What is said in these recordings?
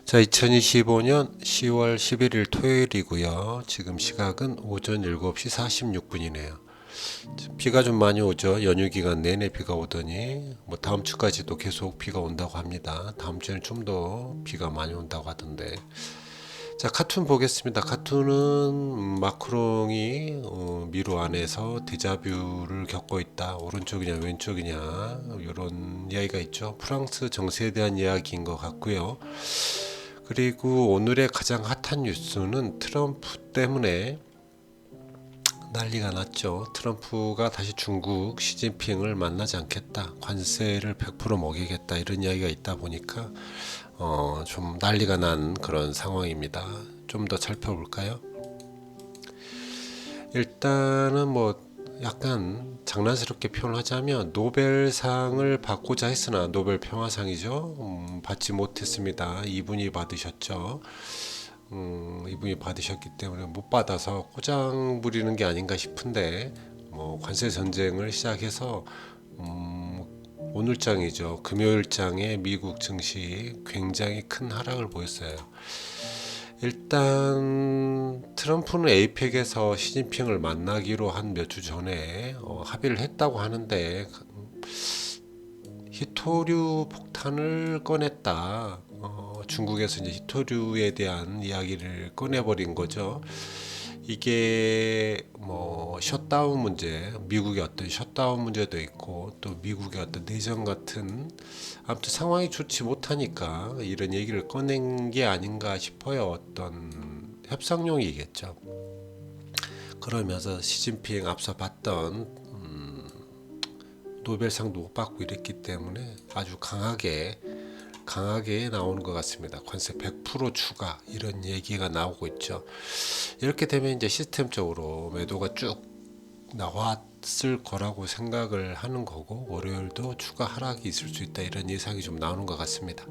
자, 2025년 10월 11일 토요일이고요. 지금 시각은 오전 7시 46분이네요. 비가 좀 많이 오죠. 연휴 기간 내내 비가 오더니 뭐 다음 주까지도 계속 비가 온다고 합니다. 다음 주에는 좀 더 비가 많이 온다고 하던데. 자, 카툰 보겠습니다. 카툰은 마크롱이 미루 안에서 데자뷰를 겪고 있다. 오른쪽이냐 왼쪽이냐 이런 이야기가 있죠. 프랑스 정세에 대한 이야기인 것 같고요. 그리고 오늘의 가장 핫한 뉴스는 트럼프 때문에 난리가 났죠. 트럼프가 다시 중국 시진핑을 만나지 않겠다, 관세를 100% 먹이겠다 이런 이야기가 있다 보니까 좀 난리가 난 그런 상황입니다. 좀 더 살펴볼까요? 일단은 뭐 약간 장난스럽게 표현하자면 노벨상을 받고자 했으나 노벨 평화상이죠. 받지 못했습니다. 이분이 받으셨죠. 이분이 받으셨기 때문에 못 받아서 꼬장 부리는 게 아닌가 싶은데 뭐 관세 전쟁을 시작해서 오늘장이죠. 금요일장에 미국 증시 굉장히 큰 하락을 보였어요. 일단 트럼프는 에이펙에서 시진핑을 만나기로 한 몇 주 전에 합의를 했다고 하는데 히토류 폭탄을 꺼냈다. 중국에서 이제 히토류에 대한 이야기를 꺼내버린 거죠. 이게 뭐 셧다운 문제, 미국의 어떤 셧다운 문제도 있고 또 미국의 어떤 내전 같은 아무튼 상황이 좋지 못하니까 이런 얘기를 꺼낸 게 아닌가 싶어요. 어떤 협상용이겠죠. 그러면서 시진핑 앞서 봤던 노벨상도 못 받고 이랬기 때문에 아주 강하게 나오는 것 같습니다. 관세 100% 추가 이런 얘기가 나오고 있죠. 이렇게 되면 이제 시스템적으로 매도가 쭉 나왔을 거라고 생각을 하는 거고 월요일도 추가 하락이 있을 수 있다 이런 예상이 좀 나오는 것 같습니다.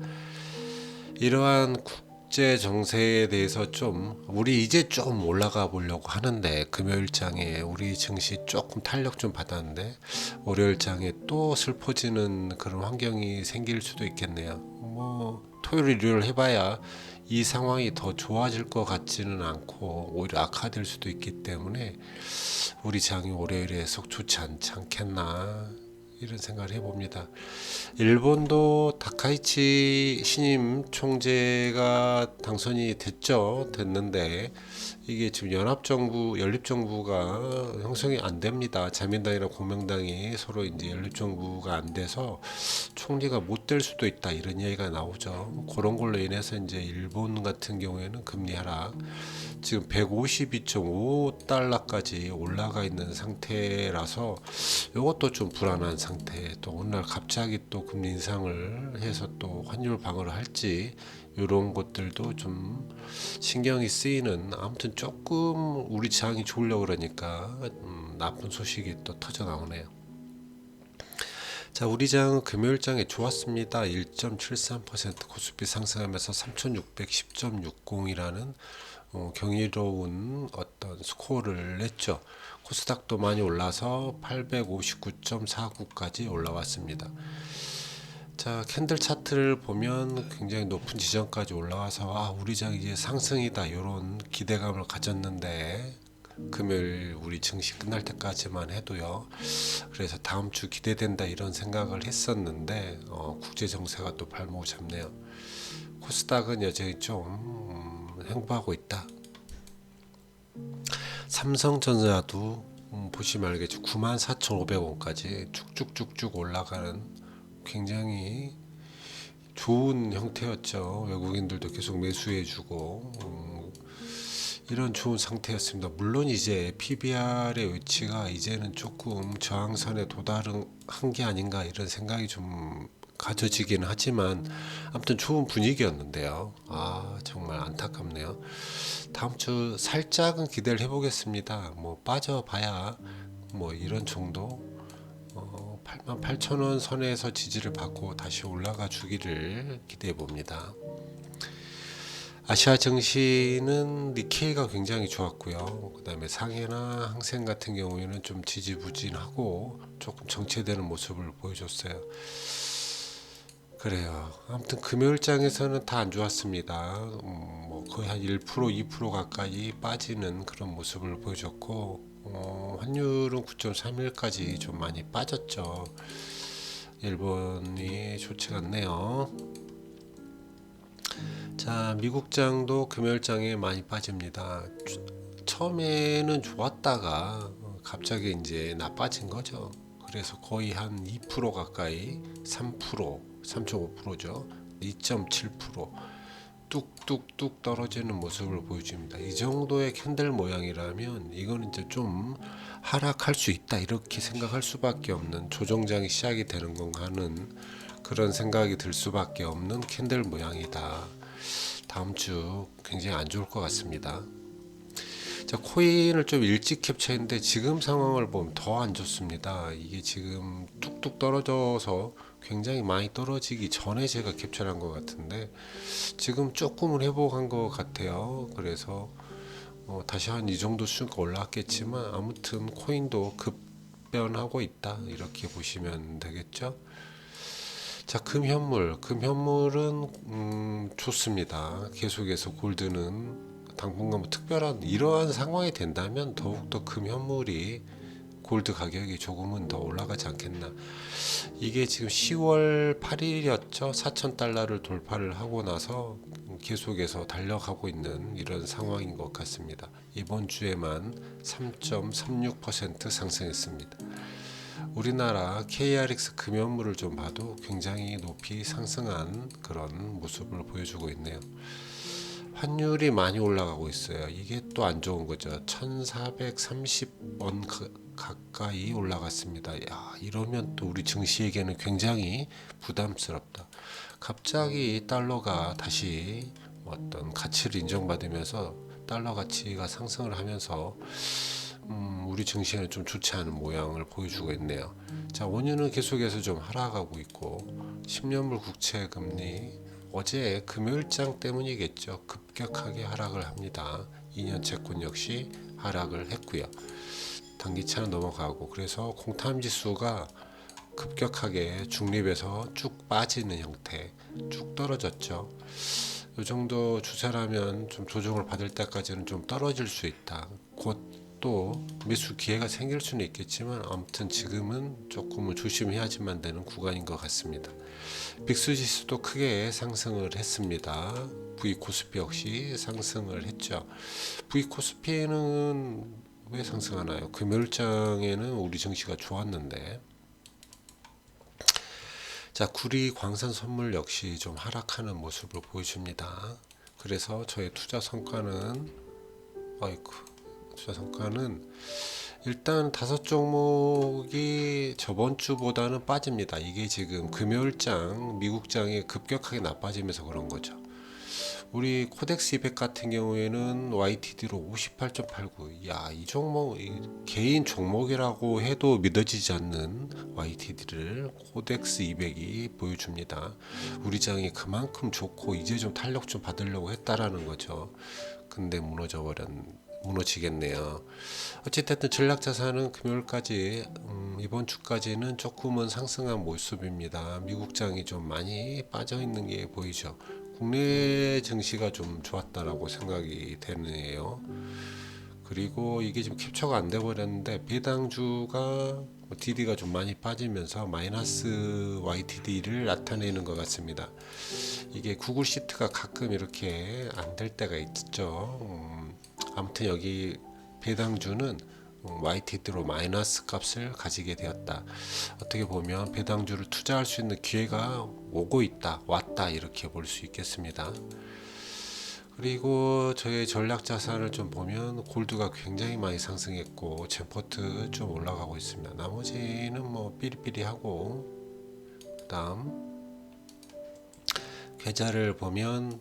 이러한 국제 정세에 대해서 좀 우리 이제 좀 올라가 보려고 하는데 금요일장에 우리 증시 조금 탄력 좀 받았는데 월요일장에 또 슬퍼지는 그런 환경이 생길 수도 있겠네요. 뭐 토요일 일요일 해봐야 이 상황이 더 좋아질 것 같지는 않고 오히려 악화될 수도 있기 때문에 우리 장이 월요일에 속 좋지 않지 않겠나 이런 생각을 해봅니다. 일본도 다카이치 신임 총재가 당선이 됐는데 이게 지금 연합정부, 연립정부가 형성이 안 됩니다. 자민당이랑 공명당이 서로 이제 연립정부가 안 돼서 총리가 못 될 수도 있다 이런 이야기가 나오죠. 그런 걸로 인해서 이제 일본 같은 경우에는 금리 하락, 지금 152.5달러까지 올라가 있는 상태라서 이것도 좀 불안한 상태. 또 오늘 갑자기 또 금리 인상을 해서 또 환율 방어를 할지 이런 것들도 좀 신경이 쓰이는. 아무튼 조금 우리 장이 좋으려고 그러니까 나쁜 소식이 또 터져 나오네요. 자, 우리 장은 금요일장에 좋았습니다. 1.73% 코스피 상승하면서 3610.60이라는 경이로운 어떤 스코어를 냈죠. 코스닥도 많이 올라서 859.49까지 올라왔습니다. 자, 캔들 차트를 보면 굉장히 높은 지점까지 올라와서 우리 장 이제 상승이다 이런 기대감을 가졌는데 금요일 우리 증시 끝날 때까지만 해도요. 그래서 다음 주 기대된다 이런 생각을 했었는데 국제 정세가 또 발목을 잡네요. 코스닥은 여전히 좀 횡보하고 있다. 삼성전자도 보시면 알겠죠. 94,500원까지 쭉쭉쭉쭉 올라가는 굉장히 좋은 형태였죠. 외국인들도 계속 매수해주고 이런 좋은 상태였습니다. 물론 이제 PBR의 위치가 이제는 조금 저항선에 도달한 게 아닌가 이런 생각이 좀 가져지긴 하지만 아무튼 좋은 분위기였는데요. 정말 안타깝네요. 다음 주 살짝은 기대를 해보겠습니다. 뭐 빠져봐야 뭐 이런 정도 88,000원 선에서 지지를 받고 다시 올라가 주기를 기대해 봅니다. 아시아 증시는 니케이가 굉장히 좋았고요. 그 다음에 상해나 항생 같은 경우에는 좀 지지부진하고 조금 정체되는 모습을 보여줬어요. 그래요. 아무튼 금요일장에서는 다 안 좋았습니다. 뭐 거의 한 1%, 2% 가까이 빠지는 그런 모습을 보여줬고, 환율은 9.31까지 좀 많이 빠졌죠. 일본이 좋지가 않네요. 자, 미국장도 금요일장에 많이 빠집니다. 처음에는 좋았다가 갑자기 이제 나빠진 거죠. 그래서 거의 한 2% 가까이 3%, 3.5%죠. 2.7% 뚝뚝뚝 떨어지는 모습을 보여줍니다. 이 정도의 캔들 모양이라면 이거는 이제 좀 하락할 수 있다 이렇게 생각할 수밖에 없는, 조정장이 시작이 되는 건가 하는 그런 생각이 들 수밖에 없는 캔들 모양이다. 다음 주 굉장히 안 좋을 것 같습니다. 자, 코인을 좀 일찍 캡처했는데 지금 상황을 보면 더 안 좋습니다. 이게 지금 뚝뚝 떨어져서 굉장히 많이 떨어지기 전에 제가 캡처를 한 것 같은데 지금 조금은 회복한 것 같아요. 그래서 다시 한 이 정도 수준가 올라왔겠지만 아무튼 코인도 급변하고 있다 이렇게 보시면 되겠죠. 자, 금현물은 좋습니다. 계속해서 골드는 당분간 뭐 특별한 이러한 상황이 된다면 더욱더 금현물이 골드 가격이 조금은 더 올라가지 않겠나. 이게 지금 10월 8일이었죠. 4,000달러를 돌파를 하고 나서 계속해서 달려가고 있는 이런 상황인 것 같습니다. 이번 주에만 3.36% 상승했습니다. 우리나라 KRX 금연물을 좀 봐도 굉장히 높이 상승한 그런 모습을 보여주고 있네요. 환율이 많이 올라가고 있어요. 이게 또 안 좋은 거죠. 1430원 가까이 올라갔습니다. 야, 이러면 또 우리 증시에게는 굉장히 부담스럽다. 갑자기 달러가 다시 어떤 가치를 인정받으면서 달러 가치가 상승을 하면서 우리 증시에는 좀 좋지 않은 모양을 보여주고 있네요. 자, 원유는 계속해서 좀 하락하고 있고 10년물 국채 금리 어제 금요일장 때문이겠죠. 급격하게 하락을 합니다. 2년 채권 역시 하락을 했고요. 단기차는 넘어가고 그래서 공탐 지수가 급격하게 중립에서 쭉 빠지는 형태, 쭉 떨어졌죠. 이 정도 추세라면 좀 조정을 받을 때까지는 좀 떨어질 수 있다. 곧 또 매수 기회가 생길 수는 있겠지만 아무튼 지금은 조금은 조심해야지만 되는 구간인 것 같습니다. 빅스 지수도 크게 상승을 했습니다. V코스피 역시 상승을 했죠. V코스피는 왜 상승하나요? 금요일장에는 우리 증시가 좋았는데. 자, 구리 광산 선물 역시 좀 하락하는 모습을 보여줍니다. 그래서 저의 투자 성과는 일단 5종목이 저번 주보다는 빠집니다. 이게 지금 금요일장 미국장이 급격하게 나빠지면서 그런 거죠. 우리 코덱스 200 같은 경우에는 YTD로 58.89. 야, 이 종목 개인 종목이라고 해도 믿어지지 않는 YTD를 코덱스 200이 보여줍니다. 우리 장이 그만큼 좋고 이제 좀 탄력 좀 받으려고 했다라는 거죠. 근데 무너지겠네요. 어찌됐든 전략자산은 금요일까지 이번 주까지는 조금은 상승한 모습입니다. 미국장이 좀 많이 빠져 있는 게 보이죠. 국내 증시가 좀 좋았다라고 생각이 되네요. 그리고 이게 지금 캡처가 안 돼 버렸는데 배당주가 DD가 좀 많이 빠지면서 마이너스 YTD를 나타내는 것 같습니다. 이게 구글 시트가 가끔 이렇게 안 될 때가 있죠. 아무튼 여기 배당주는 YTD로 마이너스 값을 가지게 되었다. 어떻게 보면 배당주를 투자할 수 있는 기회가 오고 있다, 왔다 이렇게 볼 수 있겠습니다. 그리고 저의 전략 자산을 좀 보면 골드가 굉장히 많이 상승했고 젠포트 좀 올라가고 있습니다. 나머지는 뭐 삐리삐리하고 그다음 계좌를 보면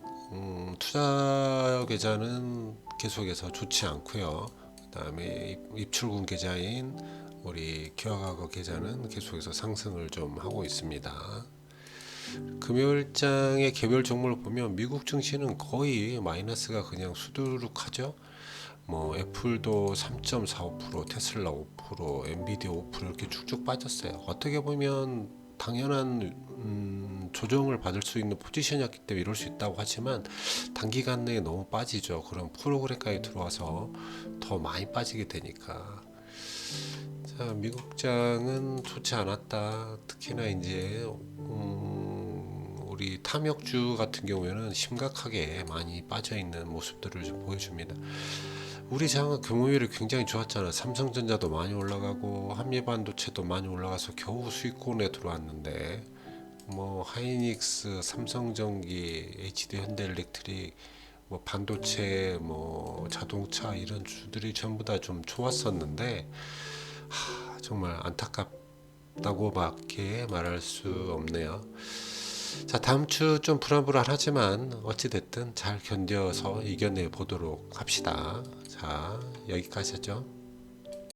투자 계좌는 계속해서 좋지 않고요. 그다음에 입출금 계좌인 우리 기업과거 계좌는 계속해서 상승을 좀 하고 있습니다. 금요일장의 개별 종목을 보면 미국 증시는 거의 마이너스가 그냥 수두룩하죠. 뭐 애플도 3.45%, 테슬라 5%, 엔비디아 5% 이렇게 쭉쭉 빠졌어요. 어떻게 보면 당연한 조정을 받을 수 있는 포지션이었기 때문에 이럴 수 있다고 하지만 단기간 내에 너무 빠지죠. 그럼 프로그램까지 들어와서 더 많이 빠지게 되니까. 자, 미국장은 좋지 않았다. 특히나 이제 우리 탐욕주 같은 경우에는 심각하게 많이 빠져 있는 모습들을 좀 보여줍니다. 우리 장은 금요일이 굉장히 좋았잖아. 삼성전자도 많이 올라가고 한미반도체도 많이 올라가서 겨우 수익권에 들어왔는데 뭐 하이닉스, 삼성전기, HD 현대일렉트릭, 뭐 반도체, 뭐 자동차 이런 주들이 전부 다 좀 좋았었는데 정말 안타깝다고밖에 말할 수 없네요. 자, 다음 주 좀 불안불안하지만 어찌됐든 잘 견뎌서 이겨내 보도록 합시다. 자, 여기까지 하죠.